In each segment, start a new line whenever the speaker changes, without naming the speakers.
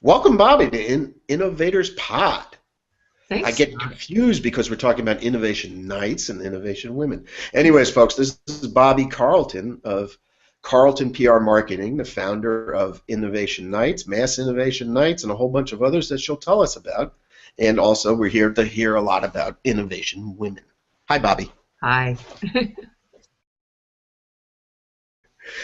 Welcome, Bobbie, to Innovators Pod. I
Thanks,
get
Scott.
confused because we're talking about Innovation Nights and Innovation Women. Anyways, folks, this is Bobbie Carlton of Carlton PR Marketing, the founder of Innovation Nights, Mass Innovation Nights, and a whole bunch of others that she'll tell us about. And also, we're here to hear a lot about Innovation Women. Hi, Bobbie.
Hi.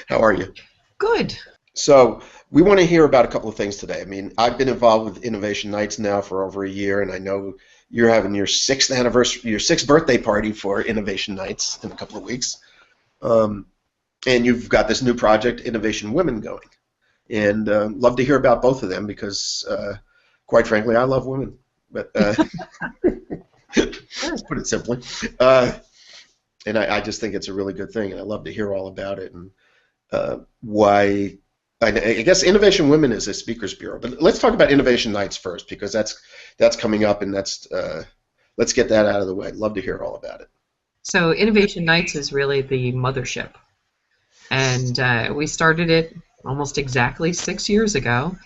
How are you?
Good.
So we want to hear about a couple of things today. I mean, I've been involved with Innovation Nights now for over a year, and I know you're having your sixth anniversary, your sixth birthday party for Innovation Nights in a couple of weeks, and you've got this new project, Innovation Women, going. And love to hear about both of them because, quite frankly, I love women. But let's put it simply. And I just think it's a really good thing, and I love to hear all about it and why. I guess Innovation Women is a speakers bureau, but let's talk about Innovation Nights first because that's coming up, and let's get that out of the way. I'd love to hear all about it.
So Innovation Nights is really the mothership, and we started it almost exactly 6 years ago.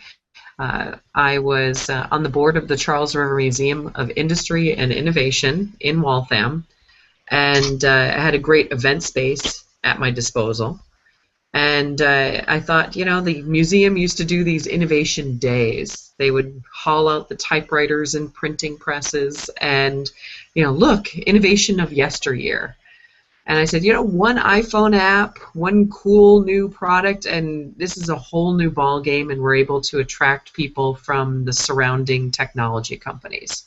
I was on the board of the Charles River Museum of Industry and Innovation in Waltham, and I had a great event space at my disposal. And I thought, the museum used to do these innovation days. They would haul out the typewriters and printing presses and, look, innovation of yesteryear. And I said, one iPhone app, one cool new product, and this is a whole new ball game, and we're able to attract people from the surrounding technology companies.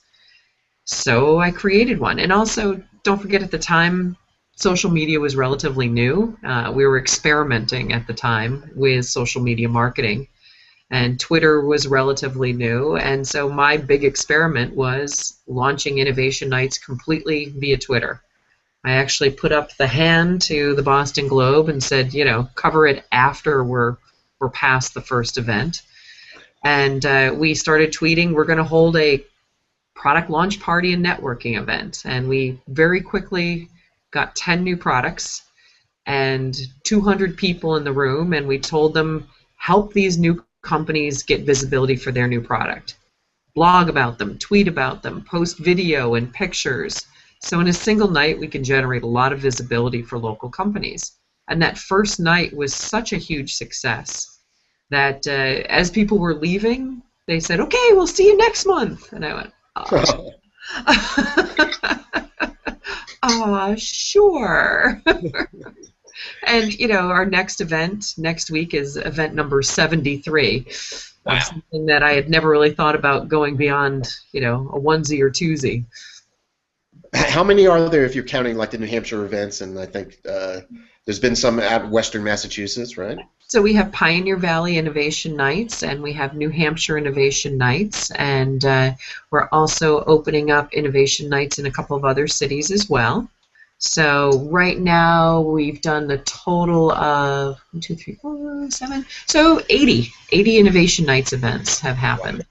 So I created one. And also, don't forget at the time, social media was relatively new. We were experimenting at the time with social media marketing, and Twitter was relatively new. And so my big experiment was launching Innovation Nights completely via Twitter. I actually put up the hand to the Boston Globe and said, cover it after we're past the first event. And we started tweeting, we're going to hold a product launch party and networking event. And we very quickly got 10 new products and 200 people in the room, and we told them, help these new companies get visibility for their new product. Blog about them, tweet about them, post video and pictures. So in a single night, we can generate a lot of visibility for local companies. And that first night was such a huge success that as people were leaving, they said, okay, we'll see you next month. And I went, oh. Sure. And, our next event next week is event number 73.
Wow.
Something that I had never really thought about going beyond, a onesie or twosie.
How many are there if you're counting like the New Hampshire events? And I think there's been some at Western Massachusetts, right?
So we have Pioneer Valley Innovation Nights, and we have New Hampshire Innovation Nights, and we're also opening up Innovation Nights in a couple of other cities as well. So right now we've done a total of 1, 2, 3, 4, 7, so 80 Innovation Nights events have happened.
Wow.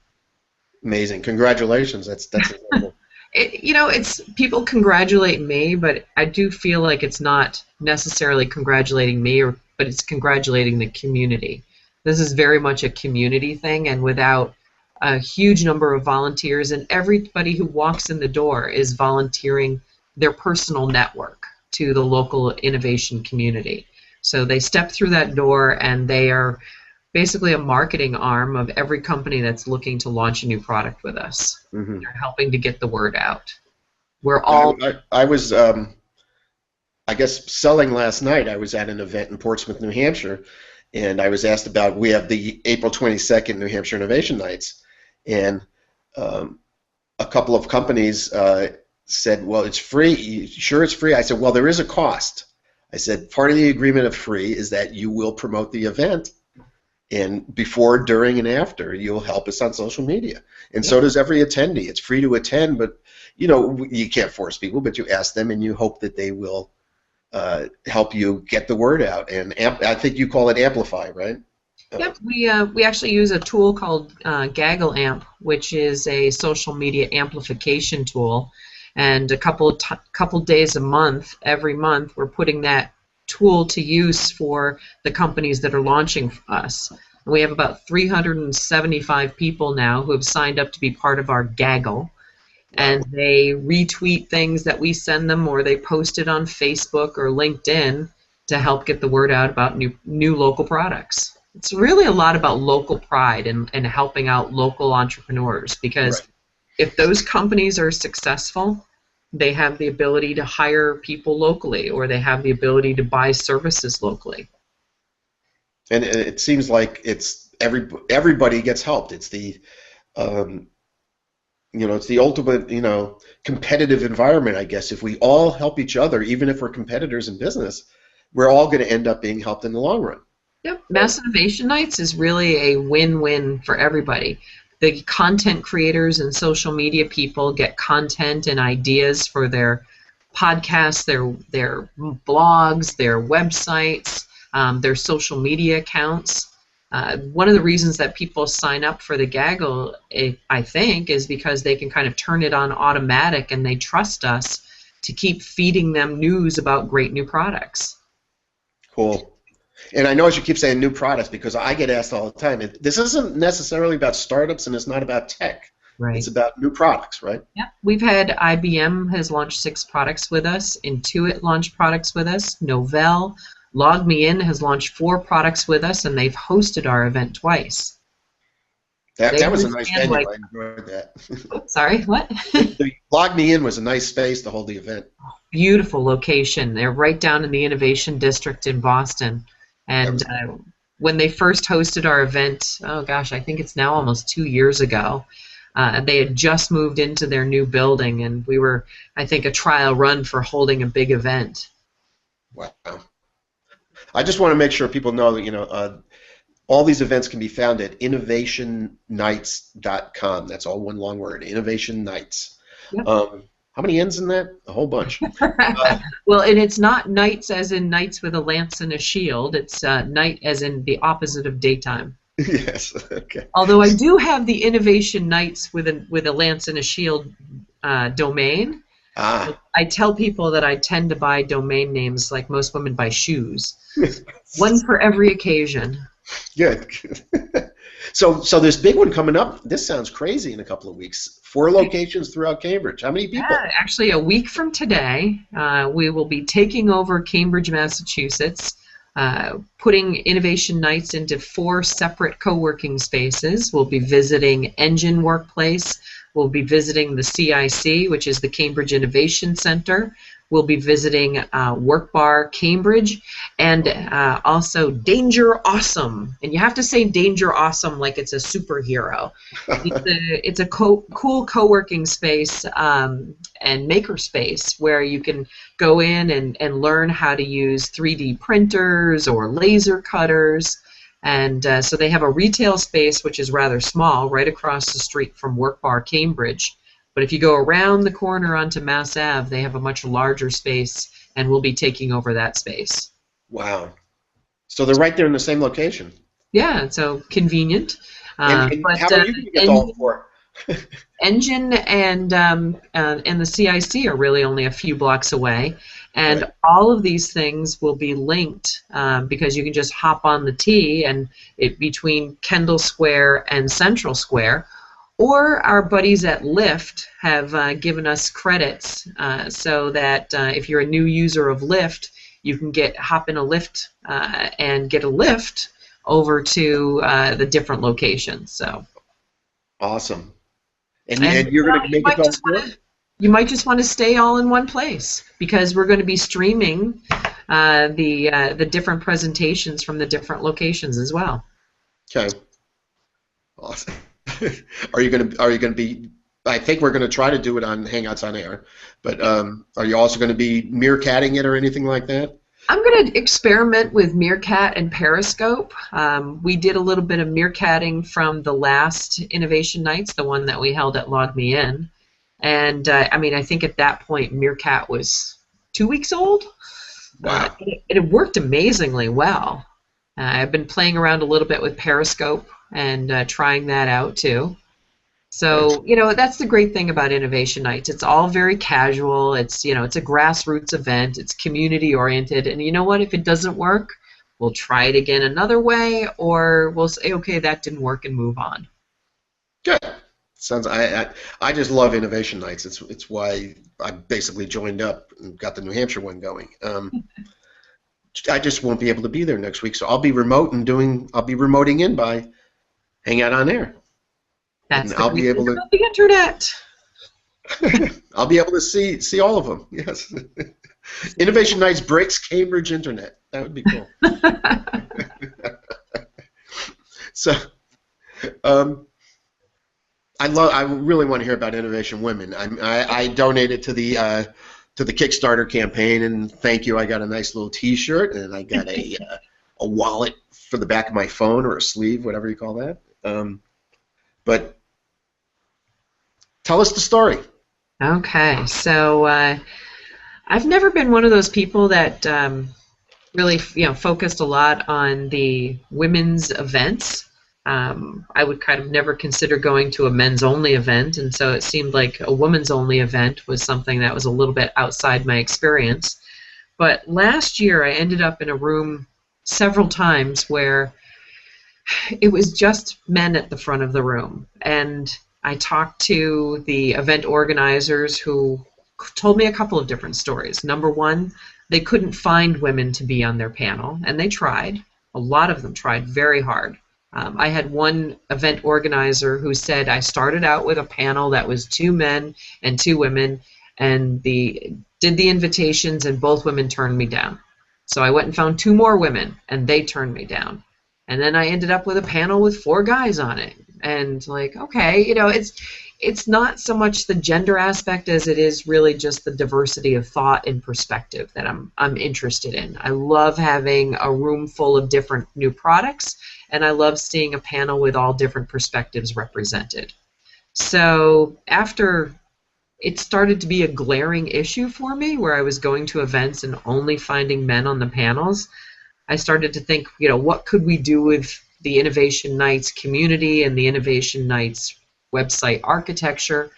Amazing! Congratulations. That's incredible.
It's people congratulate me, but I do feel like it's not necessarily congratulating me, but it's congratulating the community. This is very much a community thing, and without a huge number of volunteers, and everybody who walks in the door is volunteering their personal network to the local innovation community. So they step through that door, and they are basically a marketing arm of every company that's looking to launch a new product with us.
Mm-hmm.
They're helping to get the word out. We're all.
I was, I guess, selling last night. I was at an event in Portsmouth, New Hampshire, and I was asked about. We have the April 22nd New Hampshire Innovation Nights, and a couple of companies said, "Well, it's free. You sure it's free?" I said, "Well, there is a cost." I said, "Part of the agreement of free is that you will promote the event." And before, during, and after, you'll help us on social media. And so does every attendee. It's free to attend, but you can't force people, but you ask them and you hope that they will help you get the word out. And I think you call it Amplify, right?
Yep, we actually use a tool called Gaggle Amp, which is a social media amplification tool. And a couple days a month, every month, we're putting that tool to use for the companies that are launching us. We have about 375 people now who have signed up to be part of our gaggle. And they retweet things that we send them, or they post it on Facebook or LinkedIn to help get the word out about new local products. It's really a lot about local pride and helping out local entrepreneurs, because
Right.
if those companies are successful, they have the ability to hire people locally, or they have the ability to buy services locally.
And it seems like it's everybody gets helped. It's the um, it's the ultimate, competitive environment, I guess. If we all help each other, even if we're competitors in business, we're all going to end up being helped in the long run.
Yep, Mass Innovation Nights is really a win-win for everybody. The content creators and social media people get content and ideas for their podcasts, their blogs, their websites, their social media accounts. One of the reasons that people sign up for the gaggle, I think, is because they can kind of turn it on automatic and they trust us to keep feeding them news about great new products.
Cool. And I know as you keep saying new products, because I get asked all the time, this isn't necessarily about startups and it's not about tech.
Right.
It's about new products, right?
Yeah, we've had IBM has launched 6 products with us. Intuit launched products with us. Novell, LogMeIn has launched 4 products with us, and they've hosted our event twice.
That was a nice venue. I enjoyed that.
Oops, sorry, what?
The Log Me In was a nice space to hold the event.
Beautiful location. They're right down in the Innovation District in Boston. And when they first hosted our event, oh gosh, I think it's now almost 2 years ago, they had just moved into their new building, and we were, I think, a trial run for holding a big event.
Wow. I just want to make sure people know that, all these events can be found at innovationnights.com. That's all one long word, Innovation Nights.
Yep.
How many N's in that? A whole bunch.
Well, and it's not nights as in knights with a lance and a shield. It's night as in the opposite of daytime.
Yes. Okay.
Although I do have the Innovation Nights with a lance and a shield domain. I tell people that I tend to buy domain names like most women buy shoes. One for every occasion.
Good. So this big one coming up, this sounds crazy in a couple of weeks. 4 locations throughout Cambridge. How many people?
Yeah, actually, a week from today, we will be taking over Cambridge, Massachusetts, putting Innovation Nights into 4 separate co-working spaces. We'll be visiting Engine Workplace. We'll be visiting the CIC, which is the Cambridge Innovation Center. We'll be visiting Work Bar Cambridge, and also Danger Awesome. And you have to say Danger Awesome like it's a superhero. It's a cool co-working space and maker space where you can go in and learn how to use 3D printers or laser cutters. And so they have a retail space, which is rather small, right across the street from Work Bar Cambridge. But if you go around the corner onto Mass Ave, they have a much larger space, and we'll be taking over that space.
Wow. So they're right there in the same location.
Yeah, so convenient.
And
but,
how are you going to get all 4?
Engine and the CIC are really only a few blocks away, and
Right.
all of these things will be linked because you can just hop on the T and between Kendall Square and Central Square. Or our buddies at Lyft have given us credits so that if you're a new user of Lyft, you can hop in a Lyft and get a lift over to the different locations. So
Awesome. And you're going to make it all 4?
You might just want to stay all in one place because we're going to be streaming the different presentations from the different locations as well.
Okay. Awesome. Are you going to be? I think we're going to try to do it on Hangouts on Air, but are you also going to be meerkatting it or anything like that?
I'm going to experiment with Meerkat and Periscope. We did a little bit of meerkatting from the last Innovation Nights, the one that we held at Log Me In, and I think at that point Meerkat was 2 weeks old.
Wow.
It worked amazingly well. I've been playing around a little bit with Periscope and trying that out too. So, that's the great thing about Innovation Nights. It's all very casual. It's a grassroots event. It's community oriented. And you know what? If it doesn't work, we'll try it again another way, or we'll say, okay, that didn't work and move on.
Good. Sounds. I just love innovation nights. It's why I basically joined up and got the New Hampshire one going. I just won't be able to be there next week, so I'll be remoting in by Hangout on Air,
That's
and
the
I'll
great
be able
thing
to
about the internet.
I'll be able to see all of them. Yes. Innovation Nights breaks Cambridge Internet. That would be cool. So, I really want to hear about Innovation Women. I donated to the Kickstarter campaign, and thank you. I got a nice little T-shirt, and I got a wallet for the back of my phone, or a sleeve, whatever you call that. But tell us the story.
Okay, so I've never been one of those people that really, focused a lot on the women's events. I would kind of never consider going to a men's only event, and so it seemed like a women's only event was something that was a little bit outside my experience. But last year I ended up in a room several times where it was just men at the front of the room, and I talked to the event organizers who told me a couple of different stories. Number one, they couldn't find women to be on their panel, and they tried. A lot of them tried very hard. I had one event organizer who said, I started out with a panel that was 2 men and 2 women, and did the invitations, and both women turned me down. So I went and found 2 more women, and they turned me down. And then I ended up with a panel with 4 guys on it. And like, okay, it's not so much the gender aspect as it is really just the diversity of thought and perspective that I'm interested in. I love having a room full of different new products, and I love seeing a panel with all different perspectives represented. So after it started to be a glaring issue for me, where I was going to events and only finding men on the panels, I started to think, what could we do with the Innovation Nights community and the Innovation Nights website architecture?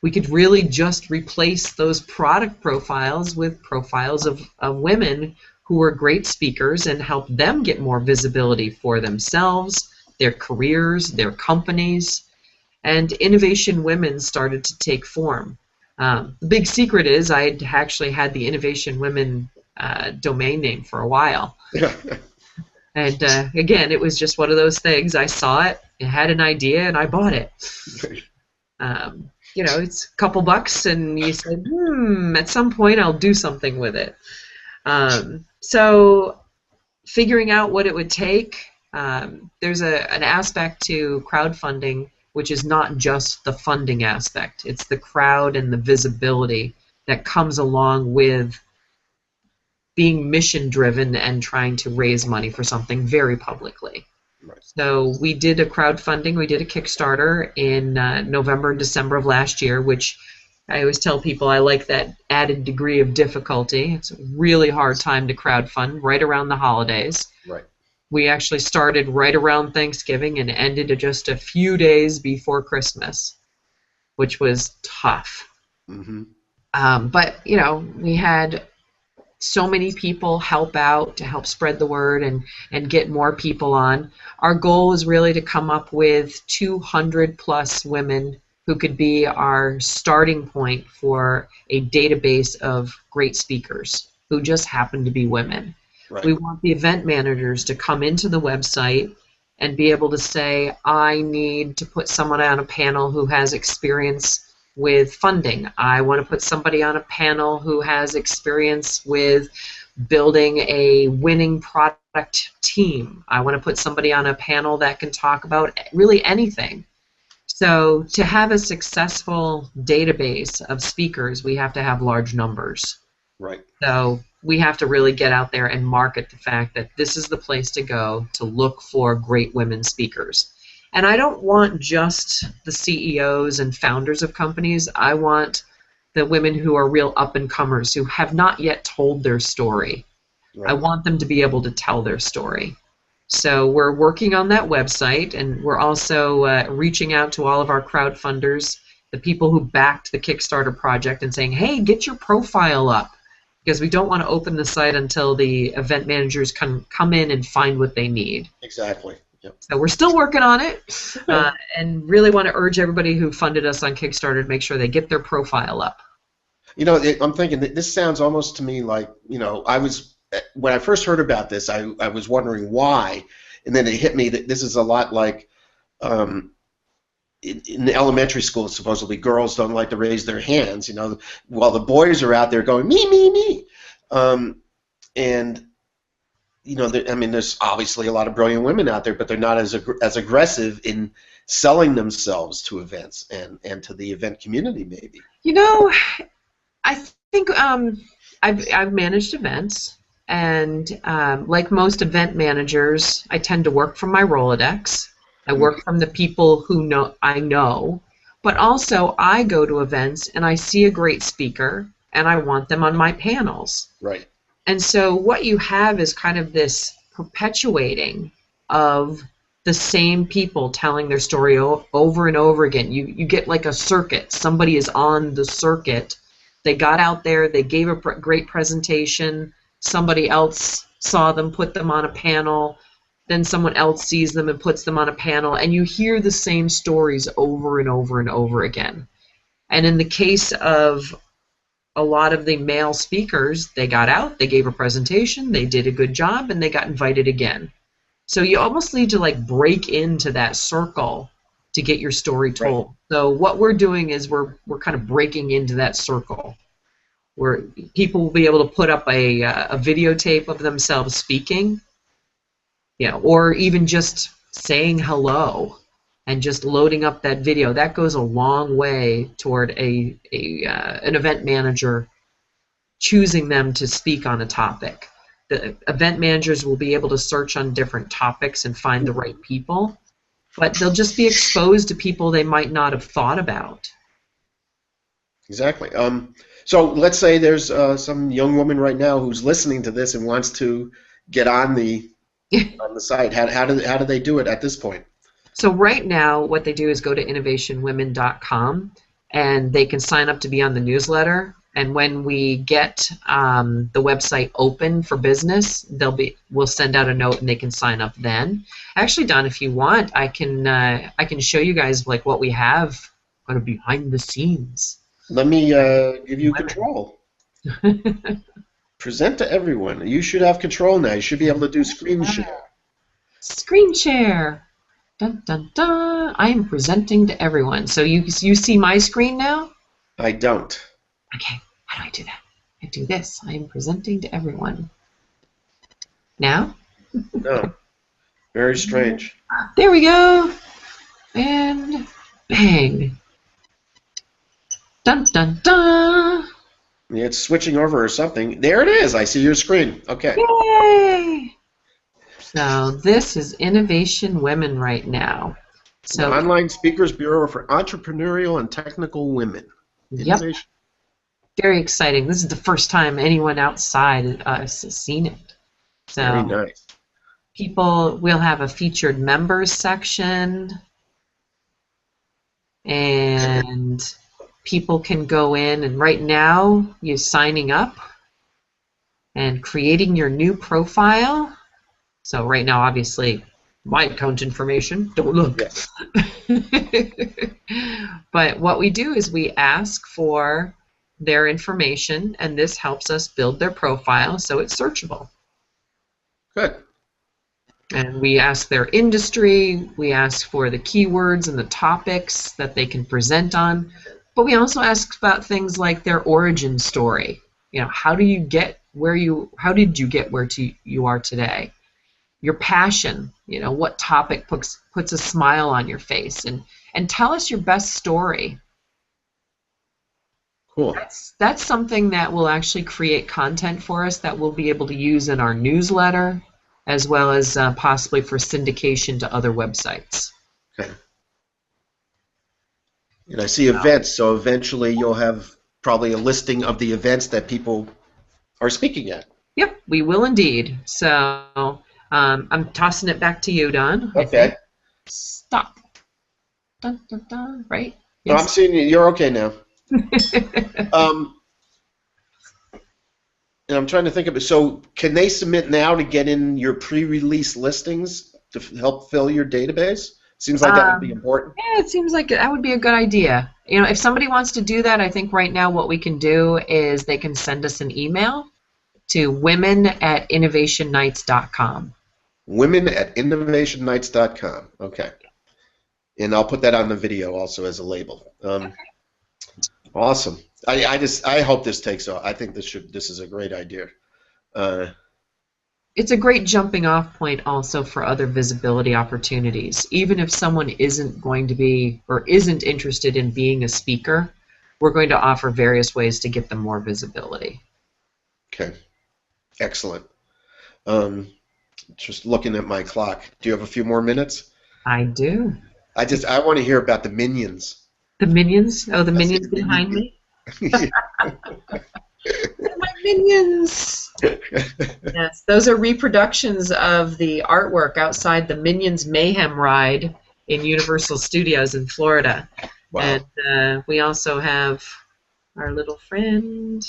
We could really just replace those product profiles with profiles of women who are great speakers and help them get more visibility for themselves, their careers, their companies. And Innovation Women started to take form. The big secret is I had actually had the Innovation Women domain name for a while. And again, it was just one of those things. I saw it, I had an idea, and I bought it. It's a couple bucks, and you said, at some point I'll do something with it. So figuring out what it would take, there's an aspect to crowdfunding, which is not just the funding aspect. It's the crowd and the visibility that comes along with being mission-driven and trying to raise money for something very publicly.
Right.
So we did a crowdfunding, we did a Kickstarter in November and December of last year, which I always tell people I like that added degree of difficulty. It's a really hard time to crowdfund, right around the holidays.
Right.
We actually started right around Thanksgiving and ended just a few days before Christmas, which was tough.
Mm-hmm.
But, we had so many people help out to help spread the word and get more people on. Our goal is really to come up with 200 plus women who could be our starting point for a database of great speakers who just happen to be women.
Right.
We want the event managers to come into the website and be able to say, I need to put someone on a panel who has experience with funding. I want to put somebody on a panel who has experience with building a winning product team. I want to put somebody on a panel that can talk about really anything. So to have a successful database of speakers, we have to have large numbers.
Right.
So we have to really get out there and market the fact that this is the place to go to look for great women speakers. And I don't want just the CEOs and founders of companies. I want the women who are real up-and-comers who have not yet told their story. Right. I want them to be able to tell their story. So we're working on that website, and we're also reaching out to all of our crowdfunders, the people who backed the Kickstarter project, and saying, hey, get your profile up. because we don't want to open the site until the event managers can come in and find what they need.
Exactly. Yep.
So we're still working on it, and really want to urge everybody who funded us on Kickstarter to make sure they get their profile up.
You know, I'm thinking that this sounds almost to me like, you know, when I first heard about this, I was wondering why, and then it hit me that this is a lot like in elementary school, supposedly girls don't like to raise their hands, you know, while the boys are out there going, me, me, me. And you know, I mean, there's obviously a lot of brilliant women out there, but they're not as aggressive in selling themselves to events and to the event community, maybe.
You know, I think I've managed events, and like most event managers, I tend to work from my Rolodex. I work from the people who I know, but also I go to events and I see a great speaker and I want them on my panels.
Right.
And so what you have is kind of this perpetuating of the same people telling their story over and over again. You get like a circuit. Somebody is on the circuit. They got out there, they gave a great presentation, somebody else saw them, put them on a panel, then someone else sees them and puts them on a panel, and you hear the same stories over and over and over again. And in the case of a lot of the male speakers, they got out, they gave a presentation, they did a good job, and they got invited again. So you almost need to like break into that circle to get your story told. Right. So what we're doing is we're kind of breaking into that circle where people will be able to put up a videotape of themselves speaking, you know, or even just saying hello and just loading up that video. That goes a long way toward an event manager choosing them to speak on a topic. The event managers will be able to search on different topics and find the right people, but they'll just be exposed to people they might not have thought about.
Exactly. So let's say there's some young woman right now who's listening to this and wants to get on the site. How do they do it at this point?
So right now, what they do is go to innovationwomen.com, and they can sign up to be on the newsletter. And when we get the website open for business, we'll send out a note, and they can sign up then. Actually, Don, if you want, I can show you guys like what we have kind of behind the scenes.
Let me give you control. Present to everyone. You should have control now. You should be able to do screen share.
Screen share. Dun, dun, dun. I am presenting to everyone. So you see my screen now?
I don't.
Okay. How do I do that? I do this. I am presenting to everyone. Now?
No. Very strange.
There we go. And bang. Dun, dun, dun.
Yeah, it's switching over or something. There it is. I see your screen. Okay.
Yay! So this is Innovation Women right now. So
the Online Speakers Bureau for Entrepreneurial and Technical Women.
Innovation. Yep. Very exciting. This is the first time anyone outside us has seen it. So
very nice.
We'll have a featured members section, and people can go in, and right now you're signing up and creating your new profile. So right now, obviously, my account information, don't look.
Yes.
But what we do is we ask for their information, and this helps us build their profile so it's searchable.
Good.
And we ask their industry, we ask for the keywords and the topics that they can present on, but we also ask about things like their origin story. You know, how did you get where you are today? Your passion, you know, what topic puts a smile on your face, and tell us your best story.
Cool.
That's something that will actually create content for us that we'll be able to use in our newsletter, as well as possibly for syndication to other websites.
Okay. And I see events, so eventually you'll have probably a listing of the events that people are speaking at.
Yep, we will indeed. So I'm tossing it back to you, Don.
Okay.
Stop. Dun, dun, dun, right?
Yes. No, I'm seeing you. You're okay now. And I'm trying to think of it. So can they submit now to get in your pre-release listings to help fill your database? Seems like that would be important.
Yeah, it seems like that would be a good idea. You know, if somebody wants to do that, I think right now what we can do is they can send us an email to women@innovationnights.com.
Women@innovationnights.com. Okay. And I'll put that on the video also as a label. Awesome. I hope this takes off. I think this is a great idea.
It's a great jumping off point also for other visibility opportunities. Even if someone isn't going to be or isn't interested in being a speaker, we're going to offer various ways to get them more visibility.
Okay. Excellent. Just looking at my clock. Do you have a few more minutes?
I do.
I want to hear about the Minions.
The Minions? Oh, the Minions behind me? My Minions! Yes, those are reproductions of the artwork outside the Minions Mayhem ride in Universal Studios in Florida.
Wow.
And we also have our little friend.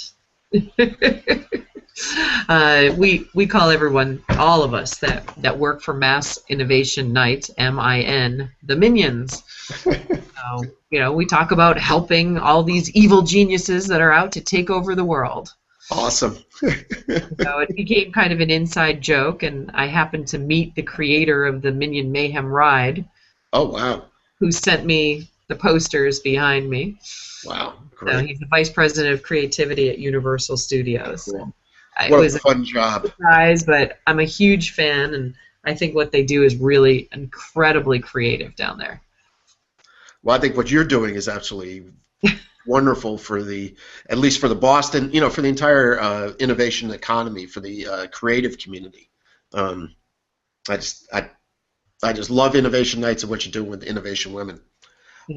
We call everyone, all of us that work for Mass Innovation Nights, MIN, the Minions. So, you know, we talk about helping all these evil geniuses that are out to take over the world.
Awesome.
So it became kind of an inside joke, and I happened to meet the creator of the Minion Mayhem ride.
Oh, wow.
Who sent me the posters behind me.
Wow, great.
So he's the vice president of creativity at Universal Studios.
Cool.
It
What
was
a fun job.
Surprise, but I'm a huge fan, and I think what they do is really incredibly creative down there.
Well, I think what you're doing is absolutely wonderful for at least for the Boston, you know, for the entire innovation economy, for the creative community. I just love Innovation Nights and what you're doing with Innovation Women.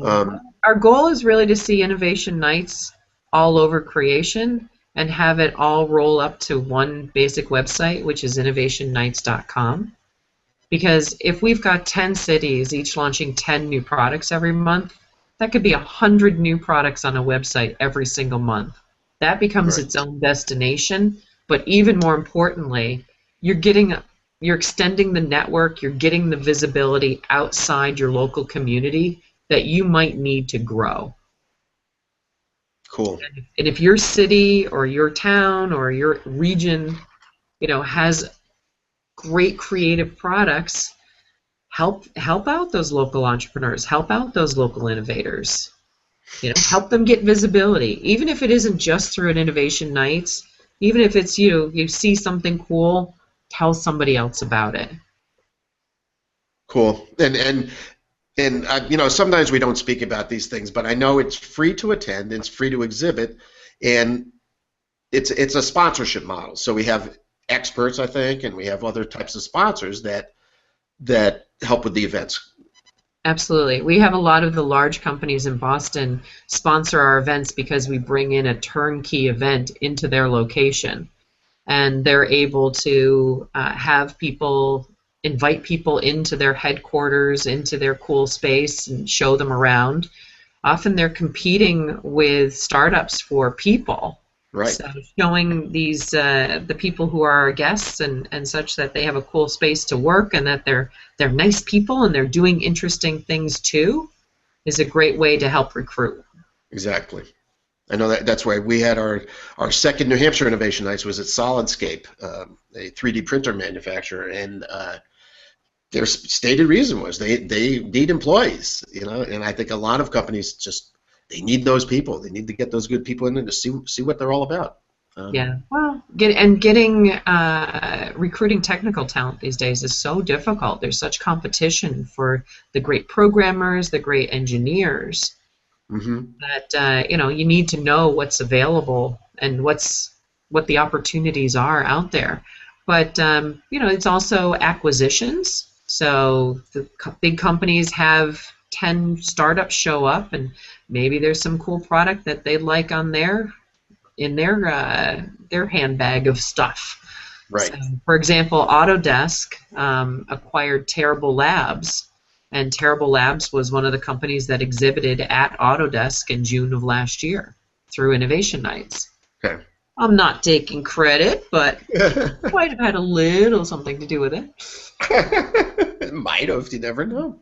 Our goal is really to see Innovation Nights all over creation and have it all roll up to one basic website, which is innovationnights.com. Because if we've got 10 cities, each launching 10 new products every month, that could be 100 new products on a website every single month. That becomes its own destination. But even more importantly, you're extending the network, you're getting the visibility outside your local community that you might need to grow.
Cool.
And if your city or your town or your region, you know, has great creative products, help out those local entrepreneurs, help out those local innovators. You know, help them get visibility, even if it isn't just through an Innovation Nights. Even if it's you see something cool, tell somebody else about it.
Cool. And you know, sometimes we don't speak about these things, but I know it's free to attend, it's free to exhibit, and it's a sponsorship model. So we have experts, I think, and we have other types of sponsors that help with the events.
Absolutely. We have a lot of the large companies in Boston sponsor our events because we bring in a turnkey event into their location, and they're able to have people invite people into their headquarters, into their cool space, and show them around. Often they're competing with startups for people.
Right.
So showing these the people who are our guests and such that they have a cool space to work and that they're nice people and they're doing interesting things too is a great way to help recruit.
Exactly. I know that's why we had our second New Hampshire Innovation Nights was at Solidscape, a 3D printer manufacturer, and their stated reason was they need employees, you know, and I think a lot of companies just they need those people. They need to get those good people in there to see what they're all about.
Yeah, well, recruiting technical talent these days is so difficult. There's such competition for the great programmers, the great engineers, that you know, you need to know what's available and what the opportunities are out there. But you know, it's also acquisitions. So the big companies have 10 startups show up, and maybe there's some cool product that they'd like on their handbag of stuff.
Right.
So, for example, Autodesk acquired Terrible Labs, and Terrible Labs was one of the companies that exhibited at Autodesk in June of last year through Innovation Nights.
Okay.
I'm not taking credit, but might have had a little something to do with it.
It might have. You never know.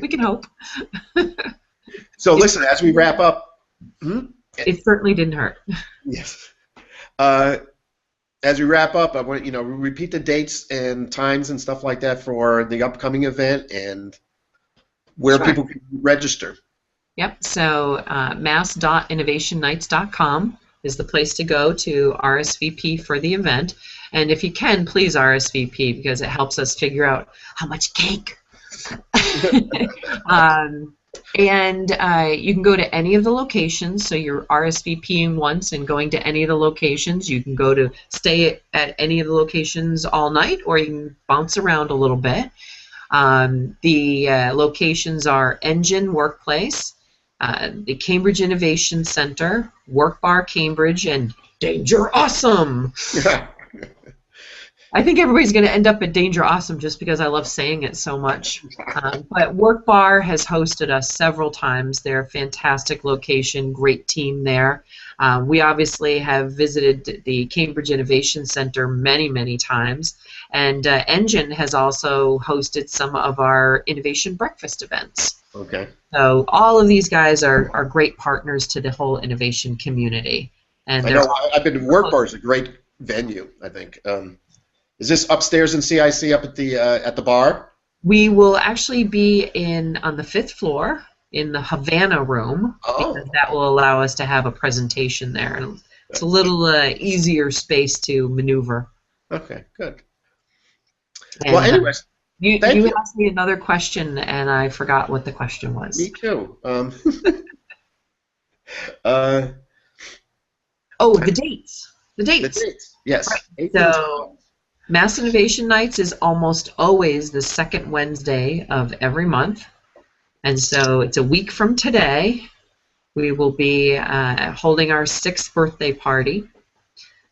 We can hope.
So listen, as we wrap up.
It certainly didn't hurt.
Yes. As we wrap up, I want repeat the dates and times and stuff like that for the upcoming event and where people can register.
Yep. So mass.innovationnights.com is the place to go to RSVP for the event. And if you can, please RSVP because it helps us figure out how much cake. And you can go to any of the locations. So you're RSVPing once and going to any of the locations. You can go to stay at any of the locations all night, or you can bounce around a little bit. The locations are Engine Workplace, the Cambridge Innovation Center, Work Bar Cambridge, and Danger Awesome. I think everybody's going to end up at Danger Awesome just because I love saying it so much. But Work Bar has hosted us several times. They're a fantastic location, great team there. We obviously have visited the Cambridge Innovation Center many, many times. And Engine has also hosted some of our innovation breakfast events.
Okay.
So all of these guys are great partners to the whole innovation community. And
I know I've been to Work Bar. Is a great venue, I think. Is this upstairs in CIC up at the bar?
We will actually be on the 5th floor in the Havana room because that will allow us to have a presentation there. It's a little easier space to maneuver.
Okay, good.
And,
well, anyways,
you asked me another question, and I forgot what the question was.
Me too.
The dates. The dates.
Yes.
Right. So, Mass Innovation Nights is almost always the second Wednesday of every month. And so it's a week from today. We will be holding our 6th birthday party.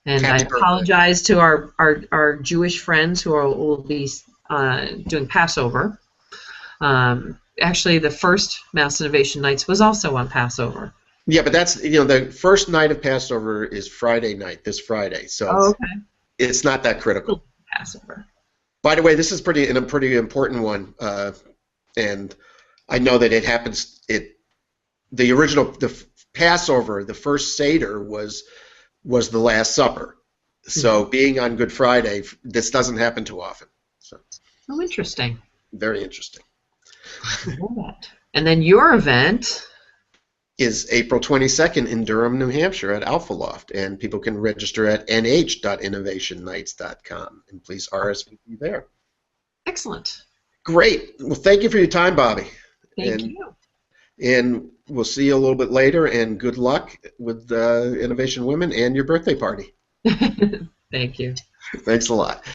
And I apologize to our Jewish friends who will be doing Passover. Actually, the first Mass Innovation Nights was also on Passover.
Yeah, but that's, the first night of Passover is Friday night, this Friday. So it's not that critical.
Passover.
By the way, this is a pretty important one, and I know that it happens. The Passover, the first Seder was the Last Supper. So being on Good Friday, this doesn't happen too often. So.
Oh, interesting.
Very interesting.
I know that. And then your event
is April 22nd in Durham, New Hampshire at Alpha Loft, and people can register at nh.innovationnights.com, and please RSVP there.
Excellent.
Great. Well, thank you for your time, Bobbie.
Thank you.
And we'll see you a little bit later, and good luck with Innovation Women and your birthday party.
Thank you.
Thanks a lot.